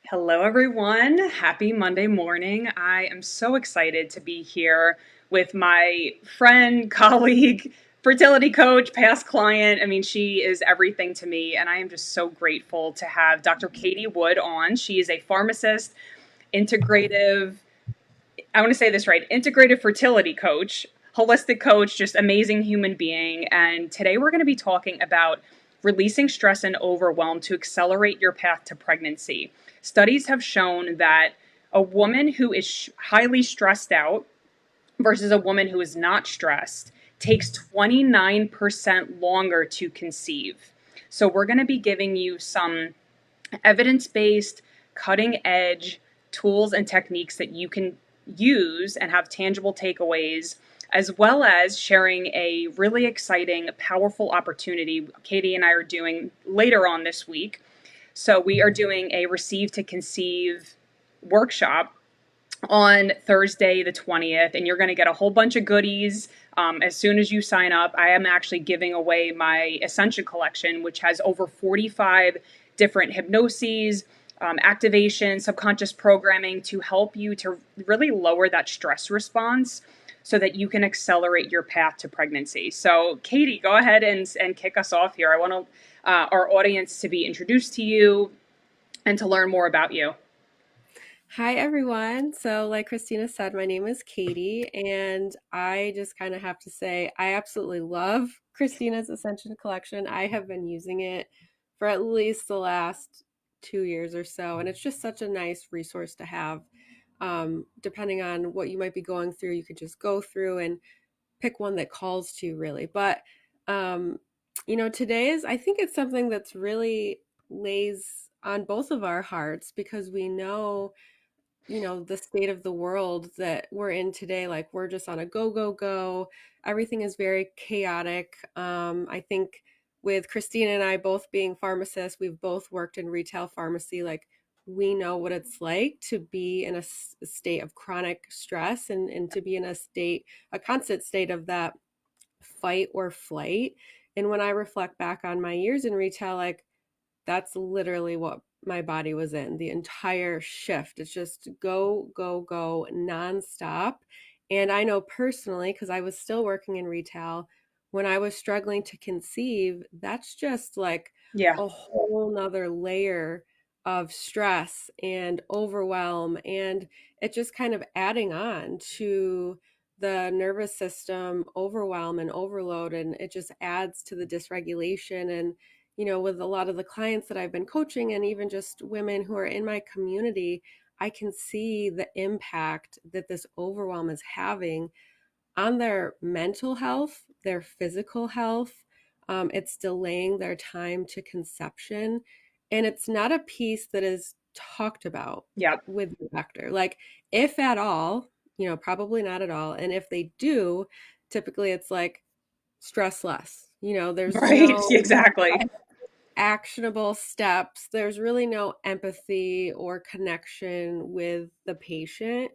Hello, everyone. Happy Monday morning. I am so excited to be here with my friend, colleague, fertility coach, past client. I mean, she is everything to me, and I am just so grateful to have Dr. Katie Wood on. She is a pharmacist, integrative, I want to say this right, integrative fertility coach, holistic coach, just amazing human being. And today we're going to be talking about releasing stress and overwhelm to accelerate your path to pregnancy. Studies have shown that a woman who is highly stressed out versus a woman who is not stressed takes 29% longer to conceive. So we're going to be giving you some evidence-based, cutting edge tools and techniques that you can use and have tangible takeaways, as well as sharing a really exciting, powerful opportunity Katie and I are doing later on this week. So we are doing a Receive to Conceive workshop on Thursday, the 20th, and you're going to get a whole bunch of goodies as soon as you sign up. I am actually giving away my Ascension collection, which has over 45 different hypnoses, activation, subconscious programming to help you to really lower that stress response so that you can accelerate your path to pregnancy. So, Katie, go ahead and kick us off here. I want our audience to be introduced to you and to learn more about you. Hi, everyone. So, like Christina said, my name is Katie, and I just kind of have to say, I absolutely love Christina's Ascension collection. I have been using it for at least the last 2 years or so, and it's just such a nice resource to have. Depending on what you might be going through, you could just go through and pick one that calls to you, really. But, um, I think it's something that's really lays on both of our hearts because we know the state of the world that we're in today. Like, we're just on a go, go, go. Everything is very chaotic. I think with Christina and I both being pharmacists, we've both worked in retail pharmacy. Like, we know what it's like to be in a state of chronic stress and to be in a constant state of that fight or flight. And when I reflect back on my years in retail, like, that's literally what my body was in the entire shift. It's just go, go, go nonstop. And I know personally, because I was still working in retail, when I was struggling to conceive, that's just like Yeah. a whole nother layer of stress and overwhelm. And it just kind of adding on to the nervous system overwhelm and overload. And it just adds to the dysregulation. And with a lot of the clients that I've been coaching and even just women who are in my community, I can see the impact that this overwhelm is having on their mental health, their physical health. It's delaying their time to conception. And it's not a piece that is talked about Yeah. with the doctor. Like, if at all, probably not at all. And if they do, typically it's like stress less. There's Right. no Exactly. actionable steps. There's really no empathy or connection with the patient.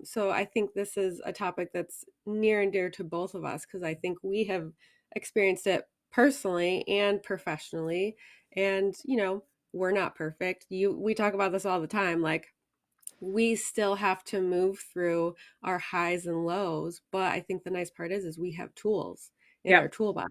So I think this is a topic that's near and dear to both of us because I think we have experienced it personally and professionally. And, we're not perfect. We talk about this all the time. Like, we still have to move through our highs and lows, but I think the nice part is we have tools in Yeah. our toolbox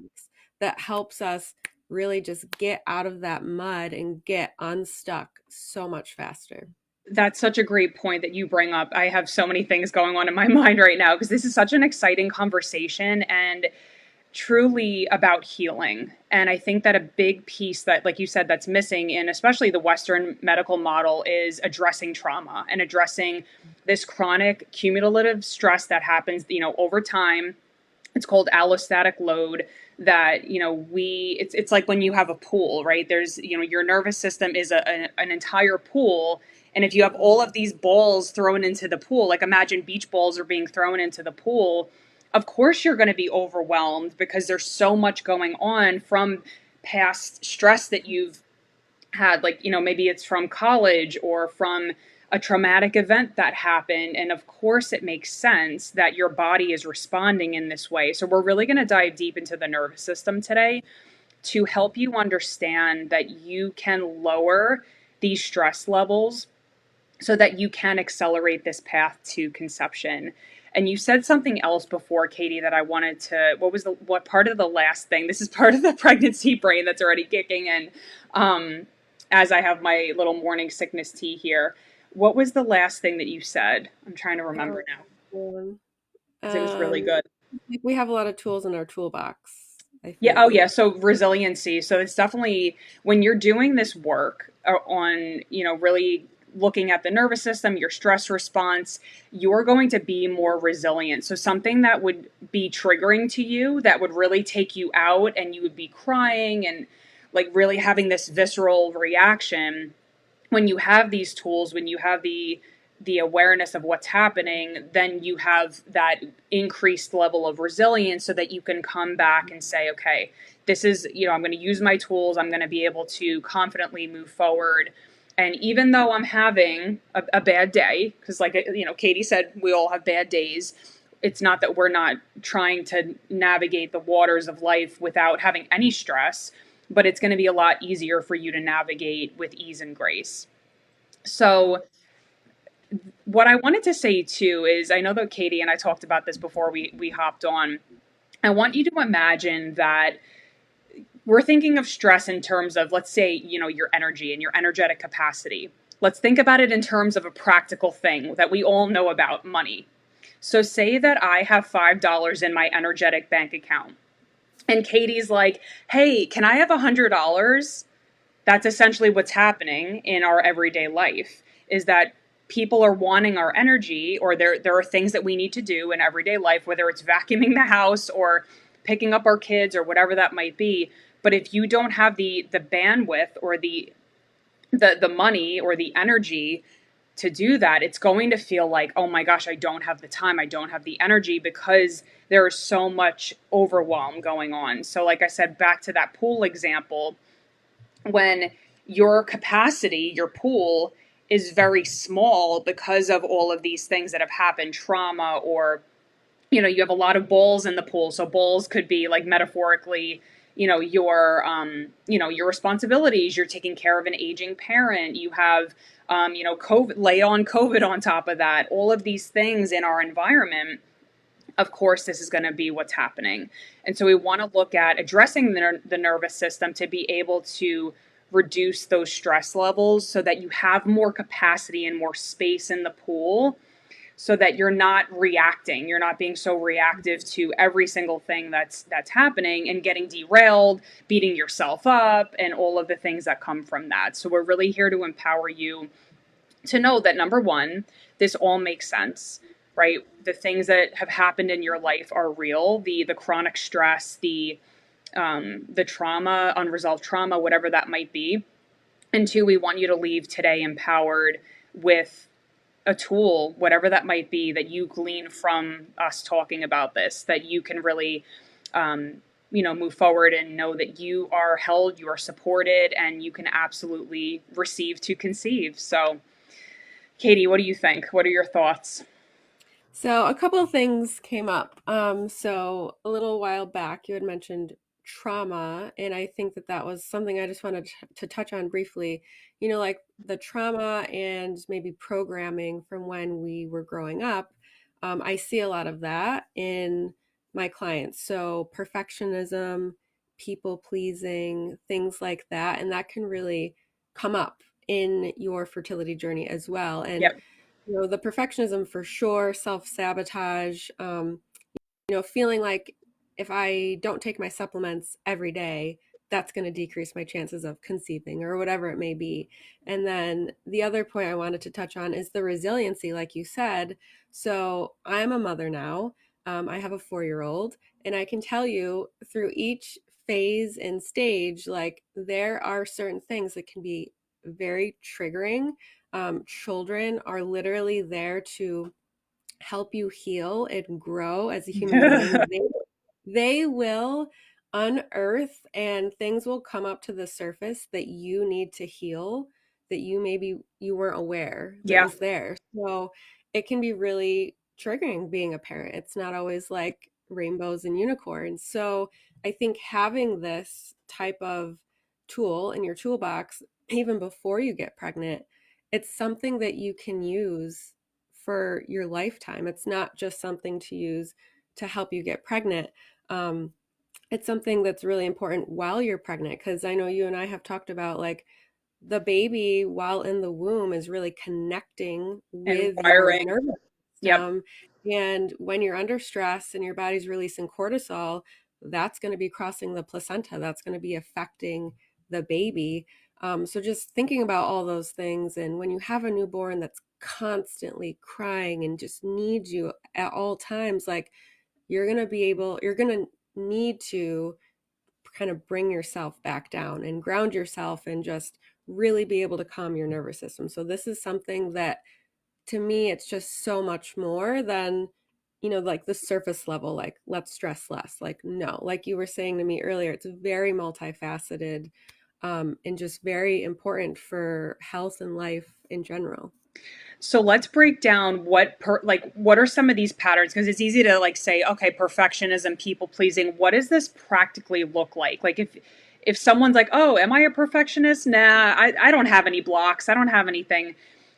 that helps us really just get out of that mud and get unstuck so much faster. That's such a great point that you bring up. I have so many things going on in my mind right now because this is such an exciting conversation and truly about healing. And I think that a big piece that, like you said, that's missing in especially the Western medical model is addressing trauma and addressing this chronic cumulative stress that happens, over time. It's called allostatic load that it's like when you have a pool, right? There's your nervous system is an entire pool, and if you have all of these balls thrown into the pool, like imagine beach balls are being thrown into the pool, of course you're going to be overwhelmed because there's so much going on from past stress that you've had, like maybe it's from college or from a traumatic event that happened, and of course it makes sense that your body is responding in this way. So we're really going to dive deep into the nervous system today to help you understand that you can lower these stress levels so that you can accelerate this path to conception. And you said something else before, Katie, that I wanted to. What part of the last thing? This is part of the pregnancy brain that's already kicking in, um, as I have my little morning sickness tea here. What was the last thing that you said? I'm trying to Oh, remember now um, because it was really um, good. we have a lot of tools in our toolbox, I Yeah. Oh, think. yeah. So resiliency. So it's definitely when you're doing this work on, really looking at the nervous system, your stress response, you're going to be more resilient. So something that would be triggering to you, that would really take you out, and you would be crying and like really having this visceral reaction, when you have these tools, when you have the awareness of what's happening, then you have that increased level of resilience so that you can come back and say, okay, this is, I'm going to use my tools. I'm going to be able to confidently move forward. And even though I'm having a bad day, because like, Katie said, we all have bad days. It's not that we're not trying to navigate the waters of life without having any stress, but it's going to be a lot easier for you to navigate with ease and grace. So, what I wanted to say too is, I know that Katie and I talked about this before we hopped on. I want you to imagine that we're thinking of stress in terms of, let's say, your energy and your energetic capacity. Let's think about it in terms of a practical thing that we all know about, money. So, say that I have $5 in my energetic bank account, and Katie's like, "Hey, can I have $100?" That's essentially what's happening in our everyday life, is that people are wanting our energy, or there are things that we need to do in everyday life, whether it's vacuuming the house or picking up our kids or whatever that might be. But if you don't have the bandwidth or the money or the energy to do that, it's going to feel like, oh my gosh, I don't have the time, I don't have the energy, because there is so much overwhelm going on. So like I said, back to that pool example, when your capacity, your pool, is very small because of all of these things that have happened, trauma, or you have a lot of balls in the pool. So balls could be like metaphorically, your responsibilities. You're taking care of an aging parent. You have COVID, lay on COVID on top of that. All of these things in our environment, of course, this is going to be what's happening. And so we want to look at addressing the nervous system to be able to reduce those stress levels so that you have more capacity and more space in the pool, so that you're not reacting, you're not being so reactive to every single thing that's happening and getting derailed, beating yourself up, and all of the things that come from that. So we're really here to empower you to know that, number one, this all makes sense, right? The things that have happened in your life are real. The chronic stress, the trauma, unresolved trauma, whatever that might be. And two, we want you to leave today empowered with a tool, whatever that might be, that you glean from us talking about this, that you can really move forward and know that you are held, you are supported, and you can absolutely receive to conceive. So Katie, what do you think? What are your thoughts? So a couple of things came up. So a little while back, you had mentioned trauma, and I think that that was something I just wanted to touch on briefly. Like the trauma and maybe programming from when we were growing up. I see a lot of that in my clients. So perfectionism, people pleasing, things like that, and that can really come up in your fertility journey as well. And Yep. the perfectionism for sure, self-sabotage, feeling like if I don't take my supplements every day, that's going to decrease my chances of conceiving or whatever it may be. And then the other point I wanted to touch on is the resiliency, like you said. So I'm a mother now. I have a 4-year-old, and I can tell you through each phase and stage, like there are certain things that can be very triggering. Children are literally there to help you heal and grow as a human being. They will unearth, and things will come up to the surface that you need to heal, that you weren't aware that Yeah. was there. So it can be really triggering being a parent. It's not always like rainbows and unicorns. So I think having this type of tool in your toolbox even before you get pregnant. It's something that you can use for your lifetime. It's not just something to use to help you get pregnant. Um, it's something that's really important while you're pregnant, because I know you and I have talked about like the baby while in the womb is really connecting And with your wiring. nervous Yep. system. And when you're under stress and your body's releasing cortisol, that's going to be crossing the placenta. That's going to be affecting the baby. So just thinking about all those things. And when you have a newborn that's constantly crying and just needs you at all times, like you're going to need to kind of bring yourself back down and ground yourself and just really be able to calm your nervous system. So this is something that to me it's just so much more than like the surface level, like let's stress less. Like no, like you were saying to me earlier, it's very multifaceted, and just very important for health and life in general. So let's break down what are some of these patterns, because it's easy to like say, okay, perfectionism, people pleasing. What does this practically look like? Like if someone's like, "Oh, am I a perfectionist?" Nah, I don't have any blocks. I don't have anything.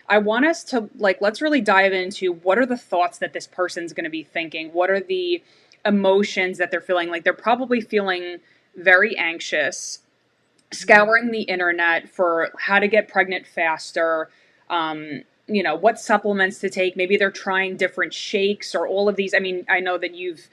I want us to like let's really dive into what are the thoughts that this person's going to be thinking? What are the emotions that they're feeling? Like they're probably feeling very anxious, scouring the internet for how to get pregnant faster, what supplements to take. Maybe they're trying different shakes or all of these. I mean, I know that you've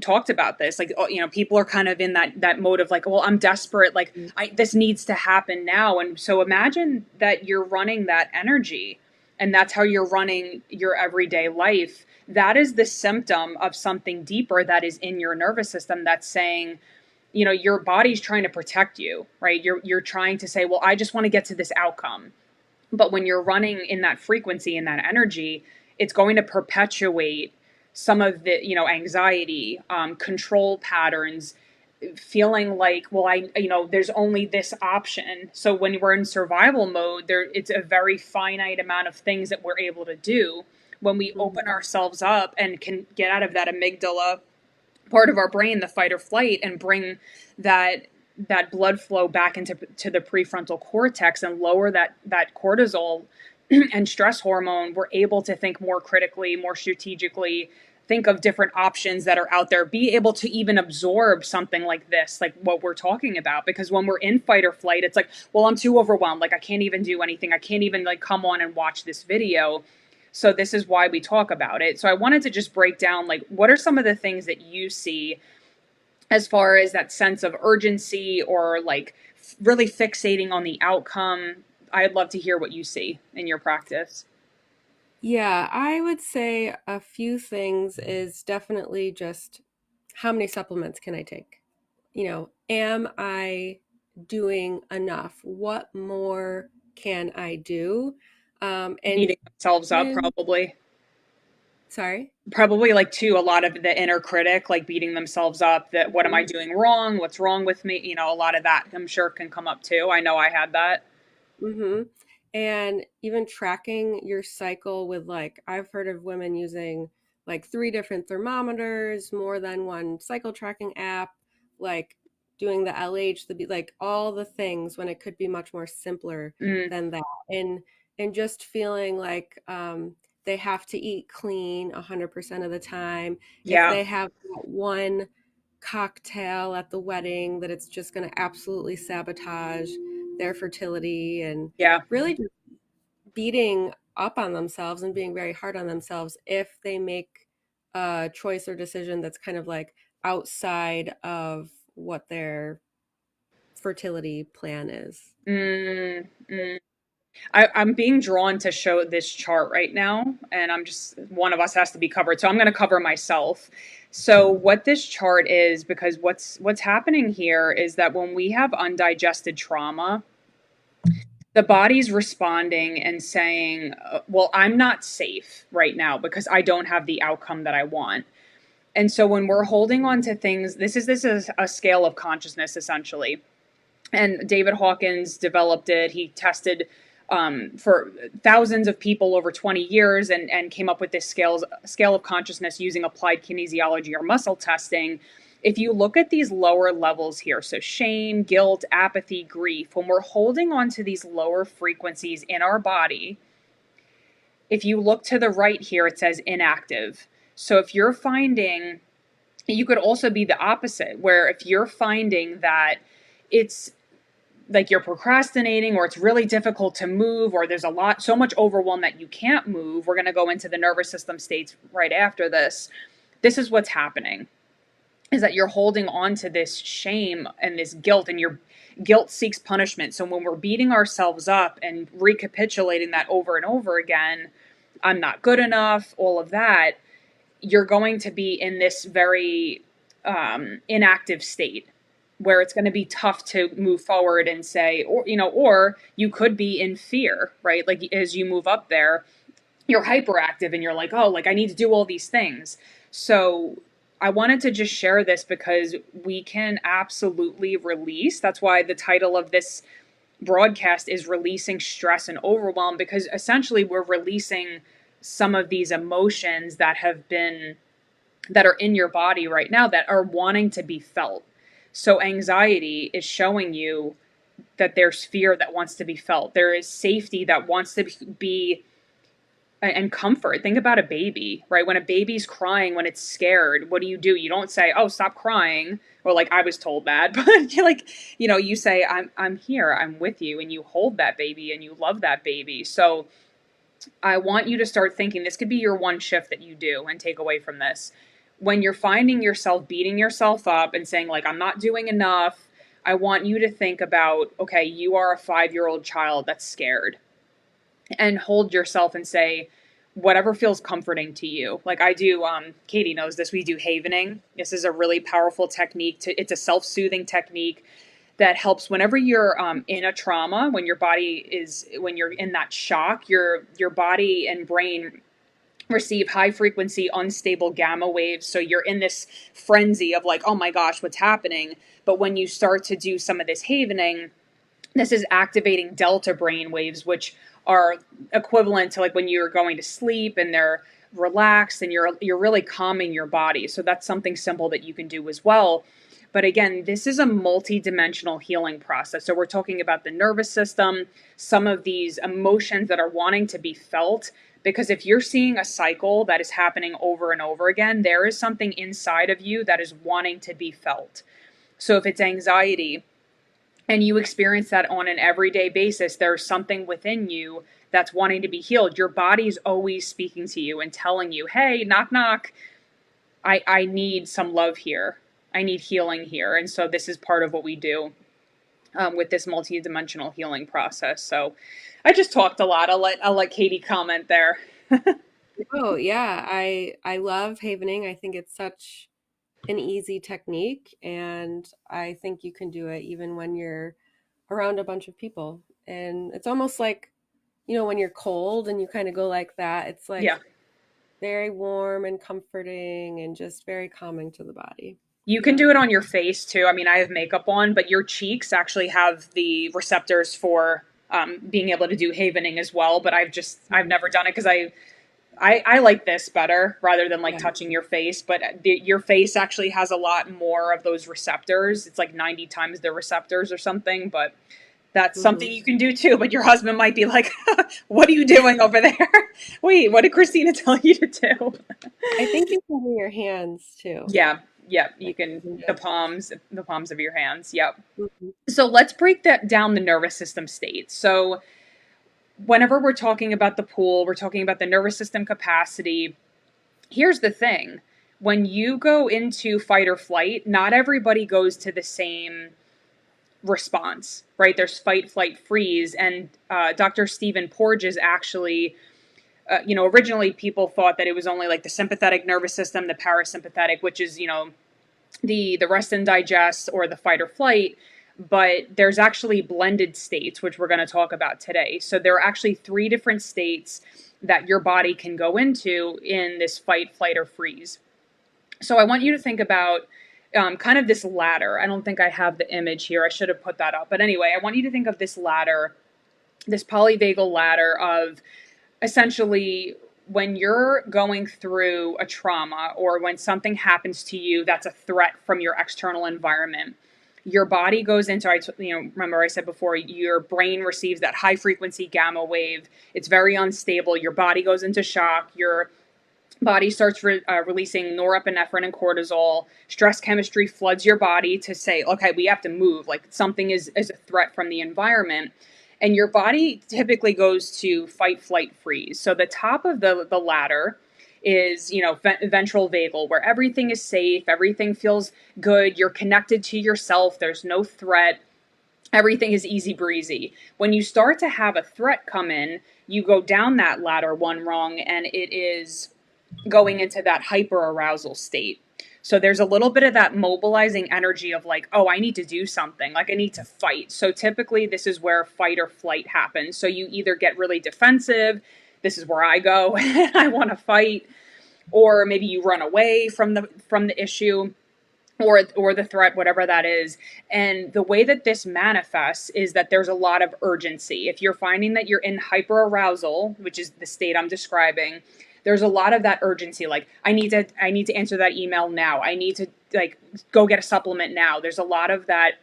talked about this. Like, people are kind of in that mode of like, well, I'm desperate. Like, this needs to happen now. And so imagine that you're running that energy, and that's how you're running your everyday life. That is the symptom of something deeper that is in your nervous system that's saying, your body's trying to protect you, right? You're trying to say, well, I just want to get to this outcome. But when you're running in that frequency and that energy, it's going to perpetuate some of the, anxiety, control patterns, feeling like, well, there's only this option. So when we're in survival mode, it's a very finite amount of things that we're able to do. When we open Mhm. ourselves up and can get out of that amygdala part of our brain, the fight or flight, and bring that blood flow back into the prefrontal cortex and lower that cortisol and stress hormone, we're able to think more critically, more strategically, think of different options that are out there, be able to even absorb something like this, like what we're talking about. Because when we're in fight or flight, it's like, well, I'm too overwhelmed. Like I can't even do anything. I can't even like come on and watch this video. So this is why we talk about it. So I wanted to just break down like what are some of the things that you see as far as that sense of urgency or like really fixating on the outcome. I'd love to hear what you see in your practice. Yeah, I would say a few things is definitely just how many supplements can I take? Am I doing enough? What more can I do? And Beating themselves up, even, probably. sorry. Probably like too, a lot of the inner critic, like beating themselves up that what am I Mhm. doing wrong? What's wrong with me? A lot of that I'm sure can come up too. I know I had that. Mm-hmm. And even tracking your cycle with like, I've heard of women using like three different thermometers, more than one cycle tracking app, like doing the LH, like all the things when it could be much more simpler Mm, than that. And just feeling like they have to eat clean 100% of the time. If yeah, they have that one cocktail at the wedding, that it's just going to absolutely sabotage their fertility, and yeah. really just beating up on themselves and being very hard on themselves if they make a choice or decision that's kind of like outside of what their fertility plan is. Mm, mm. I'm being drawn to show this chart right now, and I'm just one of us has to be covered, so I'm going to cover myself. So what this chart is, because what's happening here is that when we have undigested trauma, the body's responding and saying, "Well, I'm not safe right now because I don't have the outcome that I want." And so when we're holding on to things, this is a scale of consciousness essentially, and David Hawkins developed it. He tested for thousands of people over 20 years and came up with this scale of consciousness using applied kinesiology or muscle testing. If you look at these lower levels here, so shame, guilt, apathy, grief, when we're holding on to these lower frequencies in our body, if you look to the right here, it says inactive. So if you're finding, you could also be the opposite, where if you're finding that it's like you're procrastinating, or it's really difficult to move, or there's so much overwhelm that you can't move. We're going to go into the nervous system states right after this. This is what's happening, is that you're holding on to this shame and this guilt, and your guilt seeks punishment. So when we're beating ourselves up and recapitulating that over and over again, I'm not good enough, all of that, you're going to be in this very inactive state where it's going to be tough to move forward and say, or you could be in fear, right? Like as you move up there, you're hyperactive and you're like, oh, like I need to do all these things. So I wanted to just share this because we can absolutely release. That's why the title of this broadcast is Releasing Stress and Overwhelm, because essentially we're releasing some of these emotions that are in your body right now that are wanting to be felt. So anxiety is showing you that there's fear that wants to be felt. There is safety that wants to be, and comfort. Think about a baby, right? When a baby's crying, when it's scared, what do? You don't say, "Oh, stop crying," or like I was told that, but you're like, you say, I'm here, I'm with you," and you hold that baby and you love that baby. So I want you to start thinking, this could be your one shift that you do and take away from this. When you're finding yourself beating yourself up and saying, like, I'm not doing enough, I want you to think about, okay, you are a 5-year-old child that's scared, and hold yourself and say, whatever feels comforting to you. Like I do, Katie knows this, we do havening. This is a really powerful technique. It's a self-soothing technique that helps whenever you're in a trauma, when you're in that shock, your body and brain receive high frequency unstable gamma waves. So you're in this frenzy of like, oh my gosh, what's happening? But when you start to do some of this havening, this is activating delta brain waves, which are equivalent to like when you're going to sleep and they're relaxed and you're really calming your body. So that's something simple that you can do as well. But again, this is a multi-dimensional healing process. So we're talking about the nervous system, some of these emotions that are wanting to be felt. Because if you're seeing a cycle that is happening over and over again, there is something inside of you that is wanting to be felt. So if it's anxiety and you experience that on an everyday basis, there's something within you that's wanting to be healed. Your body's always speaking to you and telling you, hey, knock, knock, I need some love here. I need healing here. And so this is part of what we do with this multidimensional healing process. So I just talked a lot. I'll let Katie comment there. Oh, yeah, I love havening. I think it's such an easy technique, and I think you can do it even when you're around a bunch of people. And it's almost like, when you're cold and you kind of go like that, it's Yeah. like very warm and comforting and just very calming to the body. You can Yeah. do it on your face too. I mean, I have makeup on, but your cheeks actually have the receptors for being able to do havening as well. But I've never done it because I like this better rather than like Yeah. touching your face. But your face actually has a lot more of those receptors. It's like 90 times the receptors or something. But that's something Hmm. you can do too. But your husband might be like, "What are you doing over there? Wait, what did Christina tell you to do?" I think you can do your hands too. Yeah, yeah, you Like can, you the palms of your hands. Yep. Mhm. So let's break that down, the nervous system state. So whenever we're talking about the pool, we're talking about the nervous system capacity. Here's the thing. When you go into fight or flight, not everybody goes to the same response, right? There's fight, flight, freeze. And Dr. Stephen Porges actually, originally people thought that it was only like the sympathetic nervous system, the parasympathetic, which is, the rest and digest or the fight or flight. But there's actually blended states, which we're going to talk about today. So there are actually 3 different states that your body can go into in this fight, flight, or freeze. So I want you to think about kind of this ladder. I don't think I have the image here. I should have put that up. But anyway, I want you to think of this ladder, this polyvagal ladder of essentially when you're going through a trauma or when something happens to you that's a threat from your external environment, your body goes into, remember I said before, your brain receives that high frequency gamma wave. It's very unstable. Your body goes into shock. Your body starts releasing norepinephrine and cortisol. Stress chemistry floods your body to say, okay, we have to move. Like something is a threat from the environment. And your body typically goes to fight, flight, freeze. So the top of the ladder is, ventral vagal, where everything is safe, everything feels good, you're connected to yourself, there's no threat, everything is easy breezy. When you start to have a threat come in, you go down that ladder one rung, and it is going into that hyper arousal state. So there's a little bit of that mobilizing energy of like, oh, I need to do something, like I need to fight. So typically this is where fight or flight happens. So you either get really defensive, this is where I go, I want to fight, or maybe you run away from the issue or the threat, whatever that is. And the way that this manifests is that there's a lot of urgency. If you're finding that you're in hyper arousal, which is the state I'm describing, there's a lot of that urgency. Like I need to answer that email now. I need to like go get a supplement now. There's a lot of that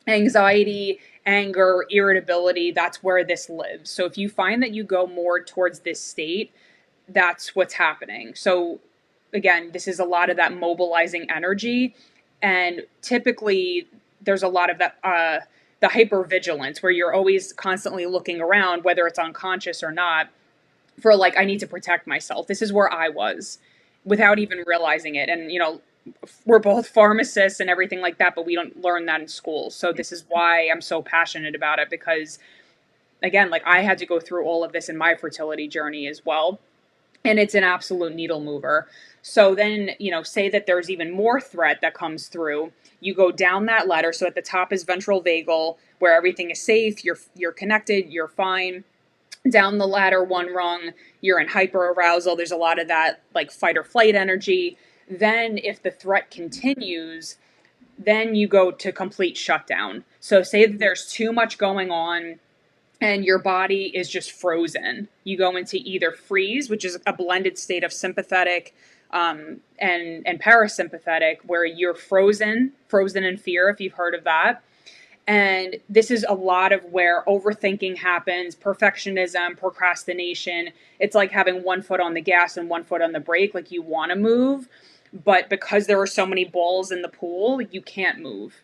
anxiety, anger, irritability. That's where this lives. So if you find that you go more towards this state, that's what's happening. So again, this is a lot of that mobilizing energy, and typically there's a lot of that the hypervigilance where you're always constantly looking around, whether it's unconscious or not, for like I need to protect myself. This is where I was without even realizing it. And we're both pharmacists and everything like that, but we don't learn that in school. So this is why I'm so passionate about it, because again, like I had to go through all of this in my fertility journey as well, and it's an absolute needle mover. So then, say that there's even more threat that comes through. You go down that ladder. So at the top is ventral vagal, where everything is safe, you're connected, you're fine. Down the ladder one rung, you're in hyper arousal. There's a lot of that like fight or flight energy. Then if the threat continues, then you go to complete shutdown. So say that there's too much going on and your body is just frozen. You go into either freeze, which is a blended state of sympathetic and parasympathetic, where you're frozen in fear, if you've heard of that. And this is a lot of where overthinking happens, perfectionism, procrastination. It's like having one foot on the gas and one foot on the brake, like you want to move, but because there are so many balls in the pool, you can't move.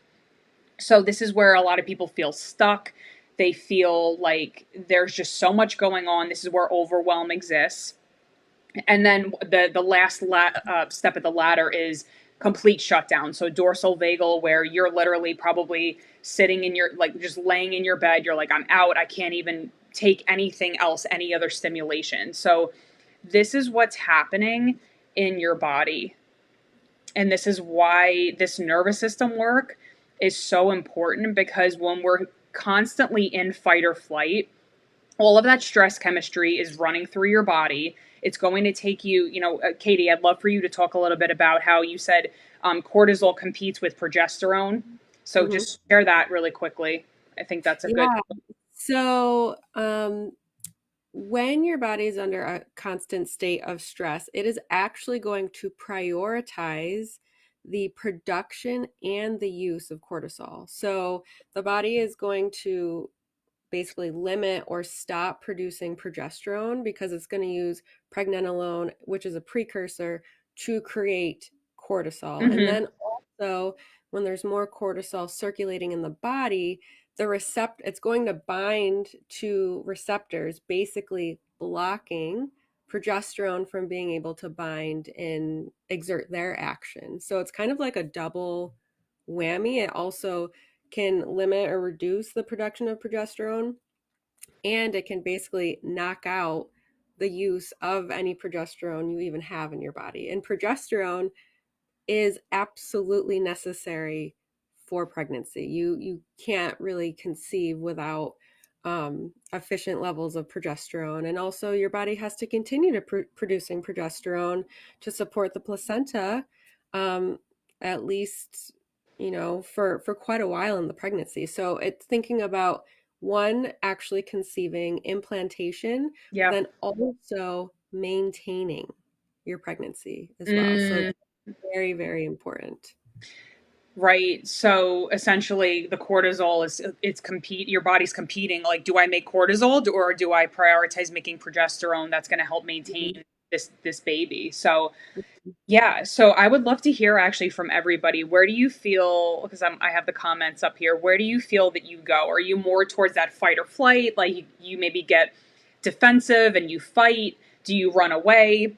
So this is where a lot of people feel stuck. They feel like there's just so much going on. This is where overwhelm exists. And then the last step of the ladder is complete shutdown. So dorsal vagal, where you're literally probably sitting in your, like just laying in your bed. You're like, I'm out. I can't even take anything else, any other stimulation. So this is what's happening in your body. And this is why this nervous system work is so important, because when we're constantly in fight or flight, all of that stress chemistry is running through your body. It's going to take you, Katie, I'd love for you to talk a little bit about how you said cortisol competes with progesterone. So Hmm. just share that really quickly. I think that's a good. Yeah. So, when your body is under a constant state of stress, it is actually going to prioritize the production and the use of cortisol. So the body is going to basically limit or stop producing progesterone because it's going to use pregnenolone, which is a precursor to create cortisol. And Mm-hmm. then also, when there's more cortisol circulating in the body, it's going to bind to receptors, basically blocking progesterone from being able to bind and exert their action. So it's kind of like a double whammy. It also can limit or reduce the production of progesterone, and it can basically knock out the use of any progesterone you even have in your body. And progesterone is absolutely necessary for pregnancy. You can't really conceive without efficient levels of progesterone, and also your body has to continue to producing progesterone to support the placenta, um, at least for quite a while in the pregnancy. So it's thinking about one, actually conceiving, implantation, but Yeah. then also maintaining your pregnancy as well. So it's Mm, very, very important. right. So essentially the cortisol is it's compete your body's competing like do I make cortisol or do I prioritize making progesterone that's going to help maintain Mhm. this baby. So yeah, so I would love to hear actually from everybody. Where do you feel, because I have the comments up here, where do you feel that you go? Are you more towards that fight or flight? Like you maybe get defensive and you fight? Do you run away?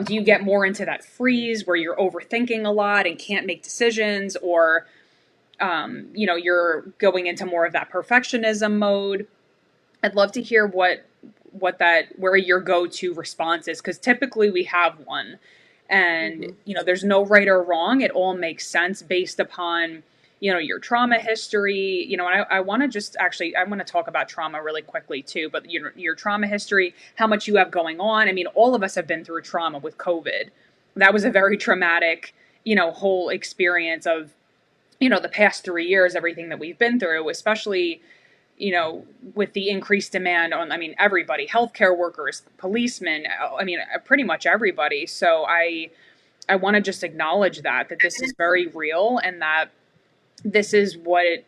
Do you get more into that freeze where you're overthinking a lot and can't make decisions? Or, you're going into more of that perfectionism mode? I'd love to hear where your go-to response is because typically we have one and Hmm. there's no right or wrong. It all makes sense based upon your trauma history. And I want to just actually I want to talk about trauma really quickly too, but your trauma history, how much you have going on. I mean, all of us have been through trauma with COVID. That was a very traumatic whole experience of the past 3 years, everything that we've been through, especially with the increased demand on, I mean, everybody, healthcare workers, policemen, I mean, pretty much everybody. So I want to just acknowledge that this is very real and that this is what it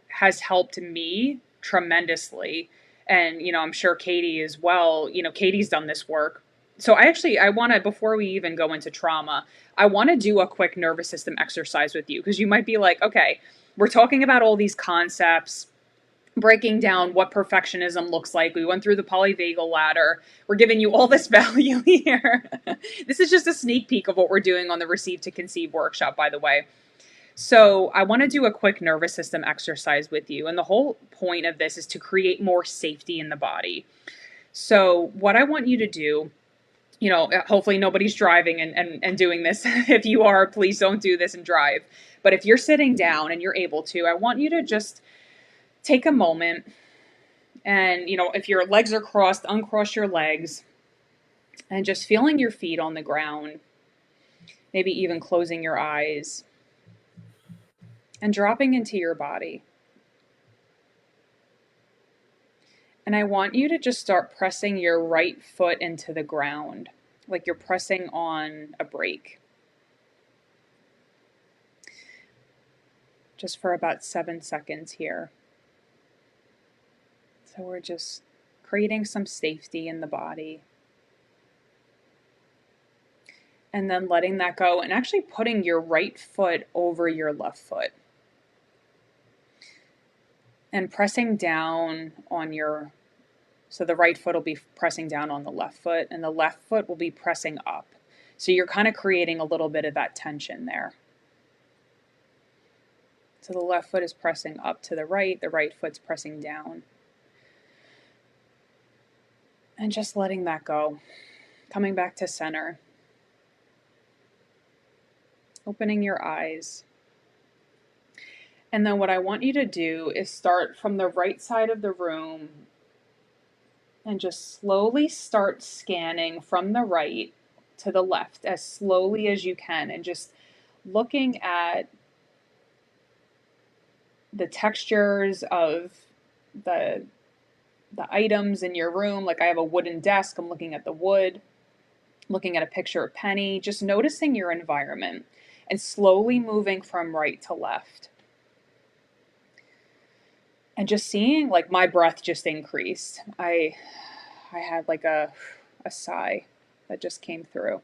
has helped me tremendously. And, I'm sure Katie as well, Katie's done this work. So I want to, before we even go into trauma, I want to do a quick nervous system exercise with you because you might be like, okay, we're talking about all these concepts breaking down what perfectionism looks like. We went through the polyvagal ladder. We're giving you all this value here. This is just a sneak peek of what we're doing on the Receive to Conceive workshop, by the way. So, I want to do a quick nervous system exercise with you. And the whole point of this is to create more safety in the body. So, what I want you to do, hopefully nobody's driving and doing this. If you are, please don't do this and drive. But if you're sitting down and you're able to, I want you to just take a moment and, if your legs are crossed, uncross your legs and just feeling your feet on the ground, maybe even closing your eyes and dropping into your body. And I want you to just start pressing your right foot into the ground, like you're pressing on a brake, just for about 7 seconds here. So we're just creating some safety in the body. And then letting that go and actually putting your right foot over your left foot. And pressing down on so the right foot will be pressing down on the left foot and the left foot will be pressing up. So you're kind of creating a little bit of that tension there. So the left foot is pressing up to the right foot's pressing down. And just letting that go. Coming back to center. Opening your eyes. And then what I want you to do is start from the right side of the room and just slowly start scanning from the right to the left as slowly as you can and just looking at the textures of the the items in your room. Like I have a wooden desk, I'm looking at the wood, looking at a picture of Penny, just noticing your environment and slowly moving from right to left. And just seeing like my breath just increased. I had like a sigh that just came through.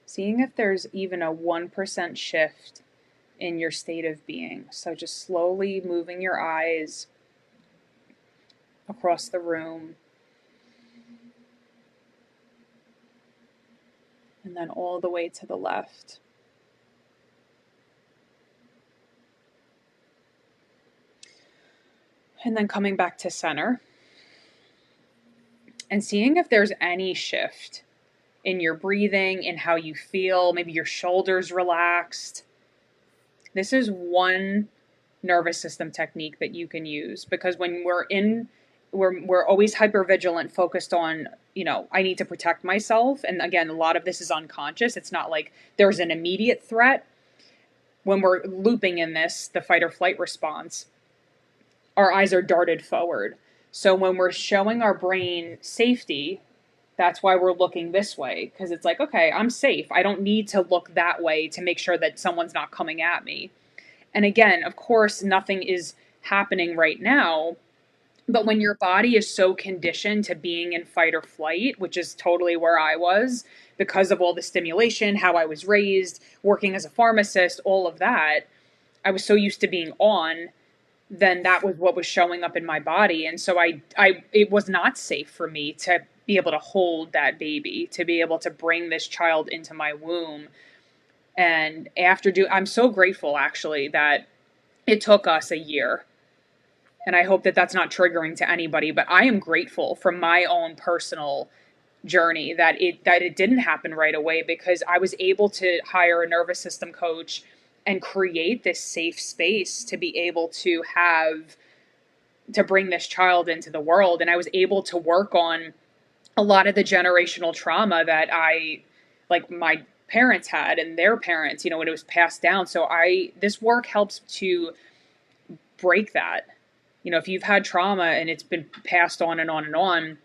Seeing if there's even a 1% shift in your state of being. So just slowly moving your eyes across the room. And then all the way to the left. And then coming back to center and seeing if there's any shift in your breathing, in how you feel. Maybe your shoulders relaxed. This is one nervous system technique that you can use because when we're always hyper vigilant, focused on, I need to protect myself. And again, a lot of this is unconscious. It's not like there's an immediate threat. When we're looping in this, the fight or flight response, our eyes are darted forward. So when we're showing our brain safety, That's why we're looking this way, because it's like, okay, I'm safe. I don't need to look that way to make sure that someone's not coming at me. And again, of course, nothing is happening right now. But when your body is so conditioned to being in fight or flight, which is totally where I was because of all the stimulation, how I was raised, working as a pharmacist, all of that, I was so used to being on, then that was what was showing up in my body. And so it was not safe for me to be able to hold that baby, to be able to bring this child into my womb. And I'm so grateful actually that it took us a year. And I hope that that's not triggering to anybody, but I am grateful for my own personal journey that it didn't happen right away, because I was able to hire a nervous system coach and create this safe space to be able to bring this child into the world. And I was able to work on a lot of the generational trauma that like my parents had and their parents, when it was passed down. So this work helps to break that. If you've had trauma and it's been passed on and on and on,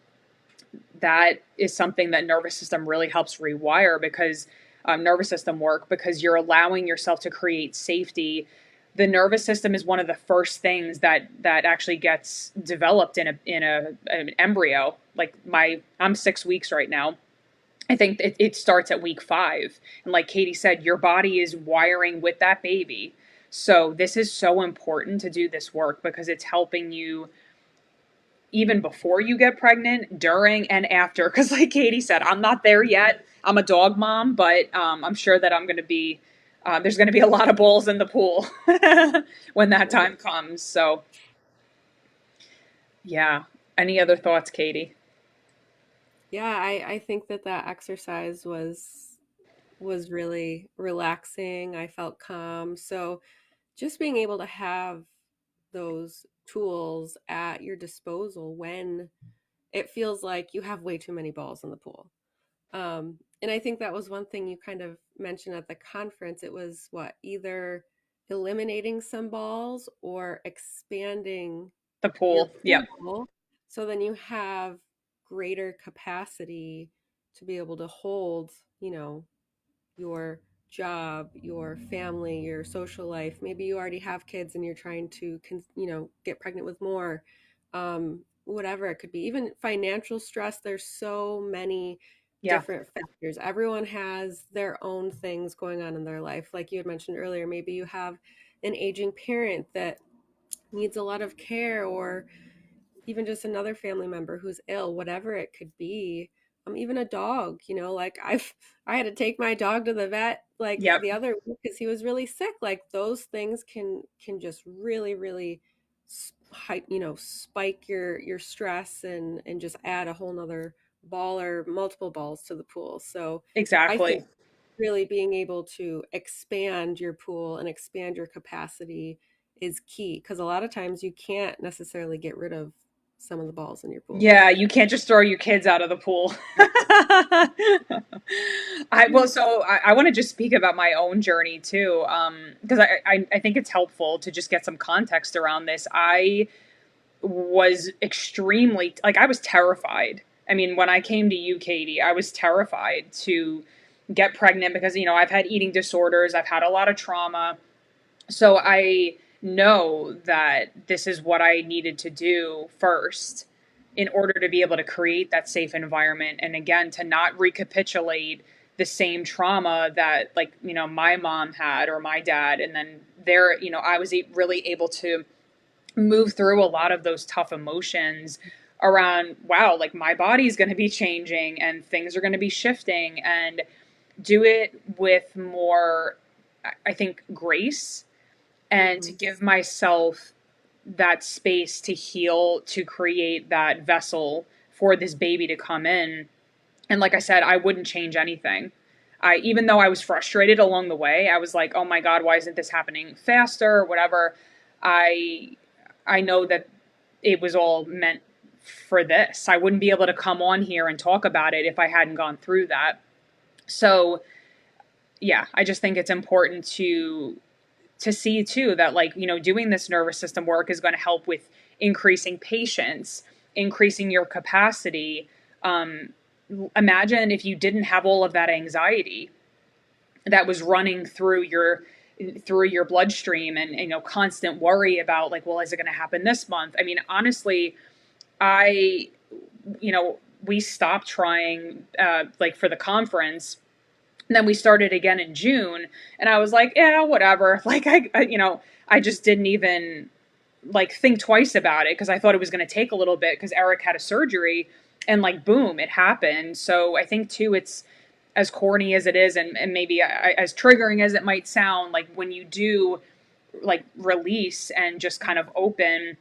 that is something that nervous system really helps rewire, because nervous system work, because you're allowing yourself to create safety. The nervous system is one of the first things that actually gets developed in an embryo. Like I'm 6 weeks right now. I think it starts at week 5. And like Katie said, your body is wiring with that baby. So this is so important to do this work, because it's helping you even before you get pregnant, during, and after. Because like Katie said, I'm not there yet. I'm a dog mom, but I'm sure that I'm going to be, there's going to be a lot of balls in the pool when that time comes. So, yeah. Any other thoughts, Katie? Yeah, I think that that exercise was really relaxing. I felt calm. So just being able to have those tools at your disposal when it feels like you have way too many balls in the pool. And I think that was one thing you kind of mentioned at the conference. It was what, either eliminating some balls or expanding The your pool. Yep. pool so then you have greater capacity to be able to hold, you know, your job, your family, your social life. Maybe you already have kids and you're trying to, get pregnant with more. Whatever it could be. Even financial stress. There's so many Yeah. different factors. Everyone has their own things going on in their life. Like you had mentioned earlier, maybe you have an aging parent that needs a lot of care, or even just another family member who's ill, whatever it could be. Even a dog, like I had to take my dog to the vet like Yep. the other week because he was really sick. Like those things can just really, really spike your stress and just add a whole nother ball or multiple balls to the pool. So I think Exactly. really being able to expand your pool and expand your capacity is key, because a lot of times you can't necessarily get rid of some of the balls in your pool. Yeah, you can't just throw your kids out of the pool. I want to just speak about my own journey too, because I think it's helpful to just get some context around this. I was extremely, like, I was terrified. I mean, when I came to you, Katie, I was terrified to get pregnant because, I've had eating disorders, I've had a lot of trauma. So I know that this is what I needed to do first in order to be able to create that safe environment. And again, to not recapitulate the same trauma that, like, my mom had or my dad. And then I was really able to move through a lot of those tough emotions around, wow, like my body's going to be changing and things are going to be shifting, and do it with more, I think, grace, and to Hmm. give myself that space to heal, to create that vessel for this baby to come in. And like I said, I wouldn't change anything. Even though I was frustrated along the way, I was like, "Oh my God, why isn't this happening faster?" Or whatever. I I know that it was all meant for this. I wouldn't be able to come on here and talk about it if I hadn't gone through that. So yeah, I just think it's important to see too that, like, doing this nervous system work is going to help with increasing patience, increasing your capacity, imagine if you didn't have all of that anxiety that was running through your bloodstream, and constant worry about, like, well, is it going to happen this month? I mean, honestly, I we stopped trying, like, for the conference, and then we started again in June, and I was like, yeah, whatever. Like, I just didn't even, like, think twice about it, because I thought it was going to take a little bit, because Eric had a surgery, and, like, boom, it happened. So I think too, it's, as corny as it is, and maybe as triggering as it might sound, like, when you do, like, release and just kind of open,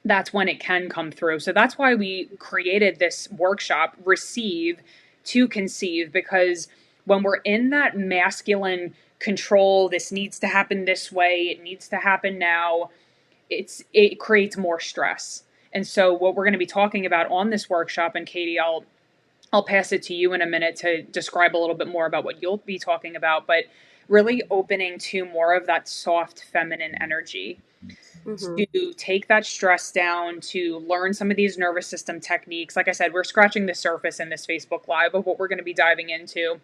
that's when it can come through. So that's why we created this workshop, Receive to Conceive, because when we're in that masculine control, this needs to happen this way, it needs to happen now, it creates more stress. And so what we're going to be talking about on this workshop, and Katie, I'll pass it to you in a minute to describe a little bit more about what you'll be talking about, but really opening to more of that soft feminine energy, Mm-hmm. to take that stress down, to learn some of these nervous system techniques. Like I said, we're scratching the surface in this Facebook Live of what we're going to be diving into,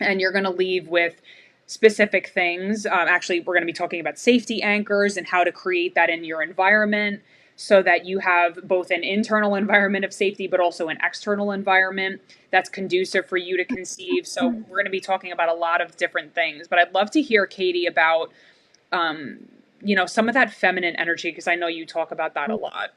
and you're going to leave with specific things. Actually, we're going to be talking about safety anchors and how to create that in your environment, so that you have both an internal environment of safety, but also an external environment that's conducive for you to conceive. So we're going to be talking about a lot of different things, but I'd love to hear, Katie, about um, some of that feminine energy, because I know you talk about that a lot.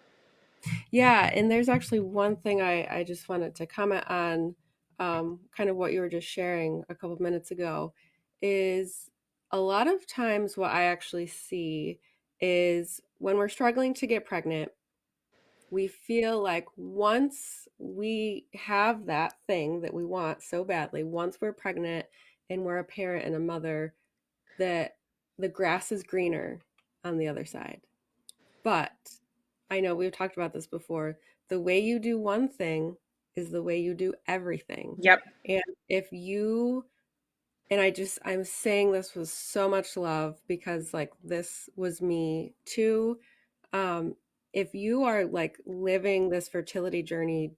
Yeah, and there's actually one thing I just wanted to comment on, kind of what you were just sharing a couple of minutes ago, is a lot of times what I actually see is when we're struggling to get pregnant, we feel like once we have that thing that we want so badly, once we're pregnant and we're a parent and a mother, that the grass is greener on the other side. But I know we've talked about this before. The way you do one thing is the way you do everything. Yep. And if you, and I'm saying this with so much love because like this was me too. Um, if you are like living this fertility journey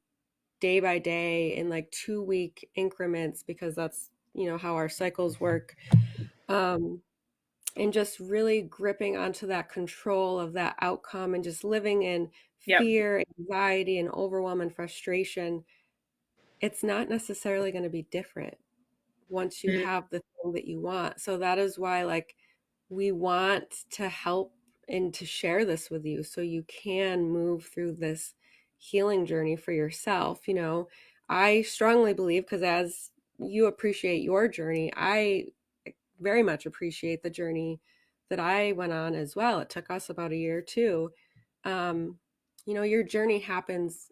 day by day in like 2 week increments, because that's, how our cycles work, um, and just really gripping onto that control of that outcome and just living in Yep. fear, anxiety, and overwhelm and frustration, it's not necessarily going to be different once you Mhm. have the thing that you want. So that is why, like, we want to help and to share this with you so you can move through this healing journey for yourself. I strongly believe, because as you appreciate your journey, I very much appreciate the journey that I went on as well. It took us about a year too. Um, your journey happens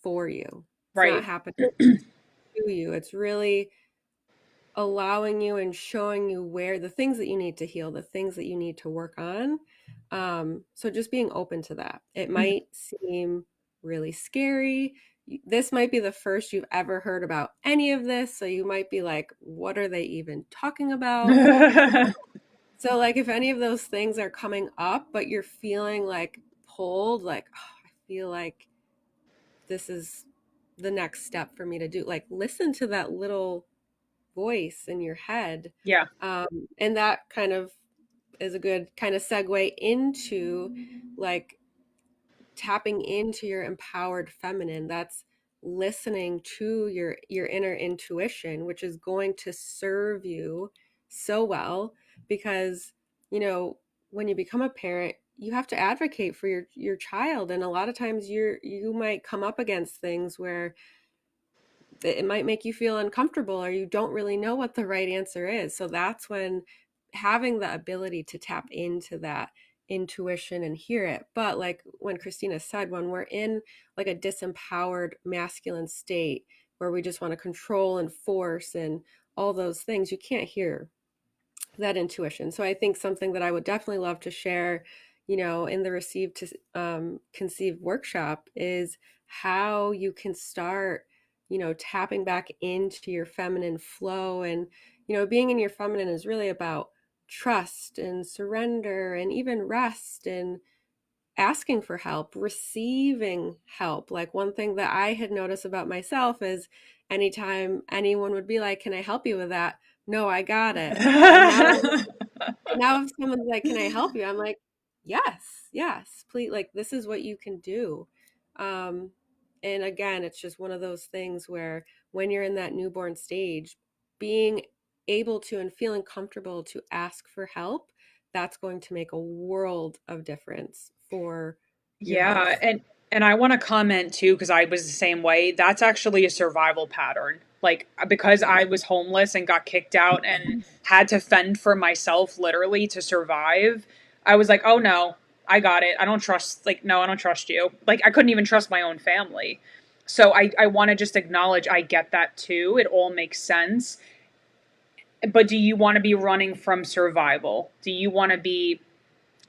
for you. It's not Right. happening to you. It's really allowing you and showing you where the things that you need to heal, the things that you need to work on. So just being open to that. It might seem really scary. This might be the first you've ever heard about any of this. So you might be like, what are they even talking about? So, like, if any of those things are coming up, but you're feeling like pulled, like, oh, I feel like this is the next step for me to do, like, listen to that little voice in your head. Yeah. And that kind of is a good kind of segue into like tapping into your empowered feminine. That's listening to your inner intuition, which is going to serve you so well, because when you become a parent, you have to advocate for your child, and a lot of times you might come up against things where it might make you feel uncomfortable or you don't really know what the right answer is. So that's when having the ability to tap into that intuition and hear it. But like when Christina said, when we're in like a disempowered masculine state where we just want to control and force and all those things, you can't hear that intuition. So I think something that I would definitely love to share, in the Receive to Conceive workshop is how you can start, tapping back into your feminine flow. And, being in your feminine is really about trust and surrender and even rest. And asking for help, receiving help. Like one thing that I had noticed about myself is anytime anyone would be like, "Can I help you with that?" No, I got it. And now if someone's like, "Can I help you?" I'm like, "Yes, yes, please. Like this is what you can do." Um, and again, it's just one of those things where when you're in that newborn stage, being able to and feeling comfortable to ask for help, that's going to make a world of difference for your Yeah, health. and I want to comment too because I was the same way. That's actually a survival pattern. Like because Yeah. I was homeless and got kicked out and had to fend for myself literally to survive, I was like, "Oh no, I got it. I don't trust like no, I don't trust you." Like I couldn't even trust my own family. So I want to just acknowledge I get that too. It all makes sense. But do you want to be running from survival? Do you want to be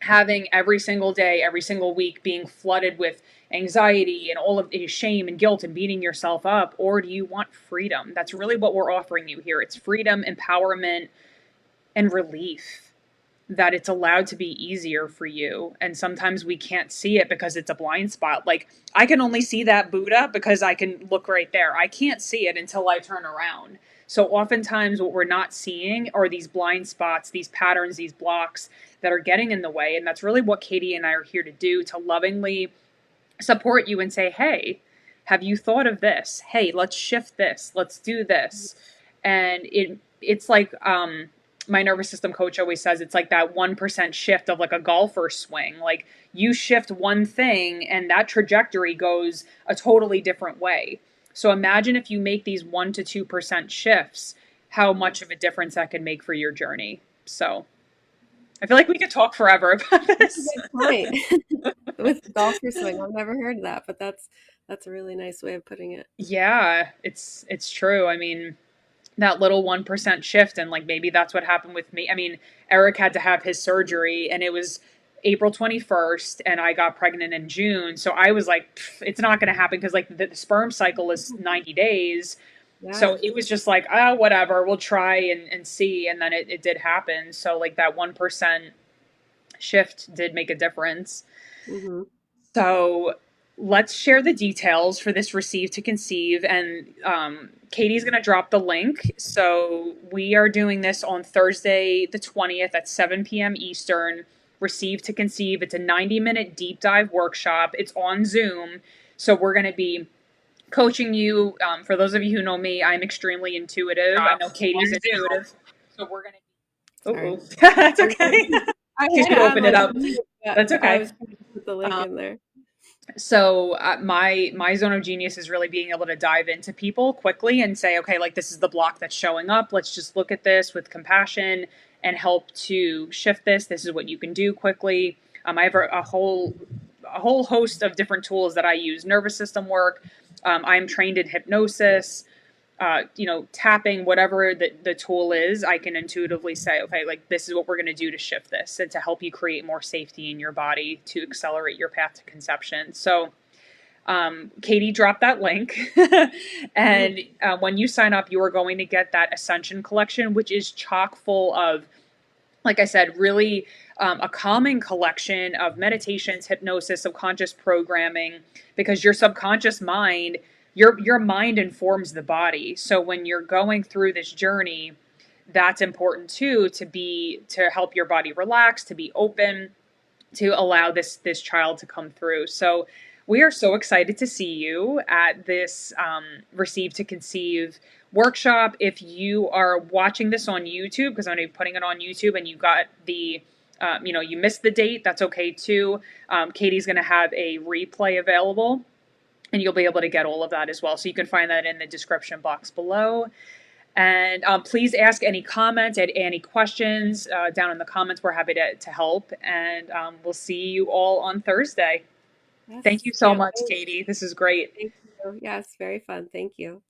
having every single day, every single week being flooded with anxiety and all of the shame and guilt and beating yourself up? Or do you want freedom? That's really what we're offering you here. It's freedom, empowerment, and relief, that it's allowed to be easier for you. And sometimes we can't see it because it's a blind spot. Like I can only see that Buddha because I can look right there. I can't see it until I turn around. So oftentimes what we're not seeing are these blind spots, these patterns, these blocks that are getting in the way. And that's really what Katie and I are here to do, to lovingly support you and say, hey, have you thought of this? Hey, let's shift this. Let's do this. And it's like my nervous system coach always says it's like that 1% shift of like a golfer's swing. Like you shift one thing and that trajectory goes a totally different way. So imagine if you make these 1 to 2% shifts, how much of a difference that can make for your journey. So I feel like we could talk forever about That's a this. good point. With golfer swing, I've never heard that, but that's a really nice way of putting it. Yeah, it's true. I mean, that little 1% shift, and like maybe that's what happened with me. I mean, Eric had to have his surgery and it was April 21st and I got pregnant in June. So I was like, it's not going to happen because like the sperm cycle is 90 days. So Yeah. it was just like, oh, whatever, we'll try and see. And then it did happen. So like that 1% shift did make a difference. Hmm. So let's share the details for this Receive to Conceive. And Katie's going to drop the link. So we are doing this on Thursday, the 20th at 7 p.m. Eastern. Receive to Conceive. It's a 90-minute deep dive workshop. It's on Zoom. So we're going to be coaching you. For those of you who know me, I'm extremely intuitive. I know Katie's intuitive. So we're going to. Sorry. Oh, that's I was okay. I She had should it on open it like up. mute, but That's I okay. was trying to put the link in there. So my zone of genius is really being able to dive into people quickly and say, okay, like this is the block that's showing up. Let's just look at this with compassion and help to shift this. This is what you can do quickly. I have a whole host of different tools that I use. Nervous system work. I'm trained in hypnosis. Tapping, whatever the tool is, I can intuitively say, okay, like this is what we're going to do to shift this and to help you create more safety in your body to accelerate your path to conception. So, Katie dropped that link. Mhm. And when you sign up, you are going to get that Ascension collection, which is chock full of, like I said, really a calming collection of meditations, hypnosis, subconscious programming, because your subconscious mind, your mind informs the body. So when you're going through this journey, that's important too, to help your body relax, to be open, to allow this child to come through. So we are so excited to see you at this Receive to Conceive workshop. If you are watching this on YouTube, because I'm going to be putting it on YouTube, and you got you missed the date, that's okay too. Katie's going to have a replay available, and you'll be able to get all of that as well. So you can find that in the description box below. And please ask any comments and any questions down in the comments. We're happy to help. And we'll see you all on Thursday. Thank you Yes, so can't much, wait. Katie. This is great. Thank you. Yes, very fun. Thank you.